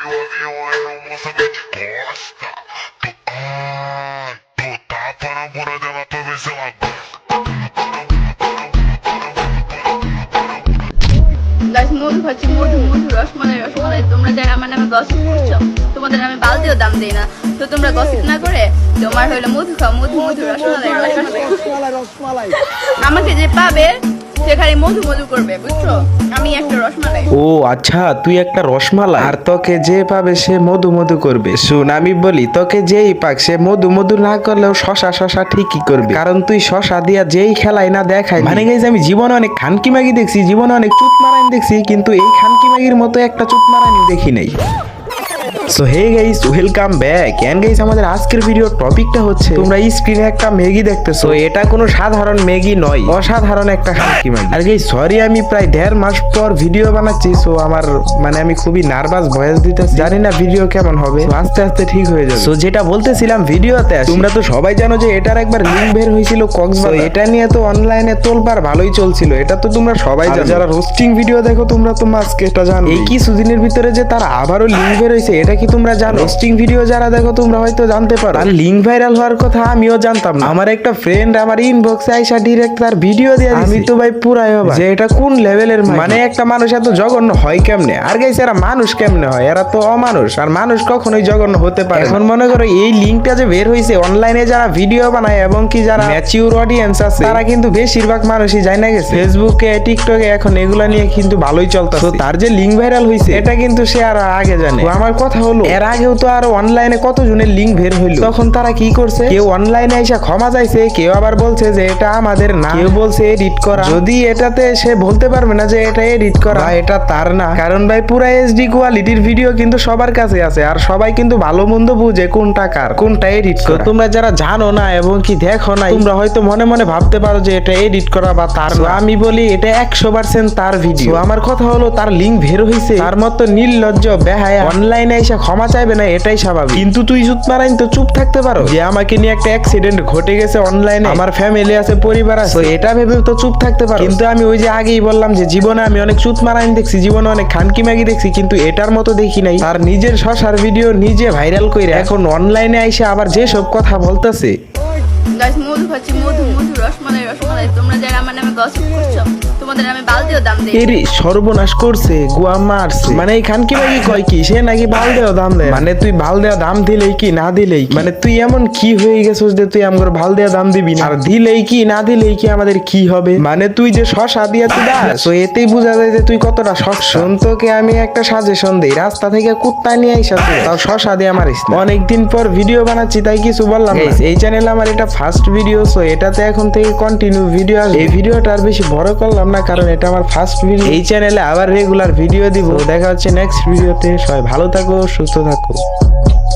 মধু খাচ্ছি, মধু মধু রসমালাই রসমালাই। তোমরা যারা আমার নামে গসিপ করছো, তোমাদের আমি বালতিও দাম দেই না। তো তোমরা গসিপ না করে তোমার হলো মধু খাও, মধু মধু রসমালাই রসমালাই। আমাকে যে পাবে সে খালি মধু মধু করবে, বুঝছো? আমি একটা রসমালাই। ও আচ্ছা, তুই একটা রসমালাই, আর তোকে যে পাবে সে মধু মধু করবে। শুন, আমি বলি, তোকে যেই পাক সে মধু মধু না করলেও শশা শশা ঠিকই করবে, কারণ তুই শশা দিয়া যেই খেলাই না দেখাই। মানে গাইস, আমি জীবনে অনেক খানকি মাগি দেখছি, জীবনে অনেক চুত মারানি দেখছি, কিন্তু এই খানকি মাগির মতো একটা চুত মারানি দেখি নাই। So hey guys, welcome back. And guys, আমাদের আজকের ভিডিও টপিকটা হচ্ছে, তোমরা স্ক্রিনে একটা ম্যাগি দেখতেছো, এটা কোনো সাধারণ ম্যাগি নয়, অসাধারণ একটা খানকি ম্যাগি। আর গাইস সরি, আমি প্রায় 1.5 মাস পর ভিডিও বানাচ্ছি, সো আমার মানে আমি খুবই নার্ভাস ভয়েস দিতেছি, জানি না ভিডিও কেমন হবে, আস্তে আস্তে ঠিক হয়ে যাবে। সো যেটা বলতেছিলাম ভিডিওতে, তোমরা তো সবাই জানো যে এটার একবার লিংক বের হয়েছিল কক্সবাজার, এটা নিয়ে তো অনলাইনে তোলপাড় ভালোই চলছিল, এটা তো তোমরা সবাই জানো। যারা রোস্টিং ভিডিও দেখো তোমরা তো মাস্ক এটা জানো। এই কিছুদিনের ভিতরে যে তার আবারও লিংক বের হয়েছে, এটা কি তোমরা জানো? রোস্টিং ভিডিও যারা দেখো তোমরা হয়তো জানতে পারো। আর লিংক ভাইরাল হওয়ার কথা আমিও জানতাম না। আমার একটা ফ্রেন্ড আমার ইনবক্সে আইসা ডিরেক্ট তার ভিডিও দিয়ে দিয়েছে। আমি তো ভাই পুরাই অবাক যে এটা কোন লেভেলের, মানে একটা মানুষ এত জঘন্য হয় কেমনে? আর গাইস, এরা মানুষ কেমনে হয়? এরা তো অমানুষ, আর মানুষ কখনোই জঘন্য হতে পারে। এখন মনে করো এই লিংকটা যে বের হয়েছে, অনলাইনে যারা ভিডিও বানায় এবং কি যারা ম্যাচিউর অডিয়েন্স আছে, তারা কিন্তু বেশিরভাগ মানুষই জানা গেছে ফেসবুকে টিকটকে এখন এগুলা নিয়ে কিন্তু ভালোই চলতেছে। তার যে লিংক ভাইরাল হয়েছে এটা কিন্তু সে আর আগে জানে। আমার কথা হলো, এর আগেও তো আরো অনলাইনে কত জনের লিংক বের হইলো, তখন তারা কি করছে? কেউ অনলাইনে এসে ক্ষমা চাইছে, কেউ আবার বলছে যে এটা আমাদের না, কেউ বলছে এডিট করা। যদি এটাতে সে বলতে পারবে না যে এটা এডিট করা, এটা তার না, কারণ ভাই পুরা এইচডি কোয়ালিটির ভিডিও কিন্তু সবার কাছে আছে, আর সবাই কিন্তু ভালো মন্দ বুঝে কোনটা কার, কোনটা এডিট করা। তোমরা যারা জানো না এবং কি দেখো না, তোমরা হয়তো মনে মনে ভাবতে পারো যে এটা এডিট করা বা তার না। আমি বলি এটা 100% তার ভিডিও। আমার কথা হলো, তার লিংক বের হইছে, তার মতো নির্লজ্জ বেহায়া অনলাইনে এসে ক্ষমা চাইবে না, এটাই স্বাভাবিক। কিন্তু তুই চুপ মারাইন তো চুপ থাকতে পারো যে আমাকে নিয়ে একটা অ্যাক্সিডেন্ট ঘটে গেছে অনলাইনে, আমার ফ্যামিলি আছে, পরিবার আছে, এটা ভেবে তো চুপ থাকতে পারো। কিন্তু আমি ওই যে আগেই বললাম যে জীবনে আমি অনেক চুত মারাইন দেখছি, জীবনে অনেক খানকি ম্যাগি দেখছি, কিন্তু এটার মতো দেখি নাই। তার নিজের শশার ভিডিও নিজে ভাইরাল কইরা এখন অনলাইনে আইসা আবার যে সব কথা বলতেছে। গাইস, মধু খাচ্ছি, মধু মধু রসমালাই রসমালাই। তোমরা যারা আমার নামে গসিপ করছো, তোমাদের আমি বালতিও দাম দেই। এরে সর্বনাশ করছে, গুয়া মারছে। মানে এই খানকি মাগি কয় কি, সে নাকি বালদেও দাম দেয়। মানে তুই বালদেও দাম দিলেই কি না দিলেই, মানে তুই এমন কি হয়ে গেছিস যে তুই আমার বালদেও দাম দিবি না? আর দিলেই কি না দিলেই কি আমাদের কি হবে? মানে তুই যে শশা দিয়া তুই দাস, তো এতেই বোঝা যায় যে তুই কতটা শশা। তোকে আমি একটা সাজেশন দেই, রাস্তা থেকে কুত্তা নিয়ে আইসা তাও শশা দিয়ে মারিস না। অনেকদিন পর ভিডিও বানাচ্ছি তাই কিছু বললাম না। এই চ্যানেলে আমার এটা ফার্স্ট ভিডিও, সো এটাতে এখন থেকে কন্টিনিউ ভিডিও আসবে। এই ভিডিওটা আর বেশি বড় করলাম না, কারণ এটা আমার ফার্স্ট ভিডিও। এই চ্যানেলে আবার রেগুলার ভিডিও দিব। দেখা হচ্ছে নেক্সট ভিডিওতে। সবাই ভালো থাকো, সুস্থ থাকো।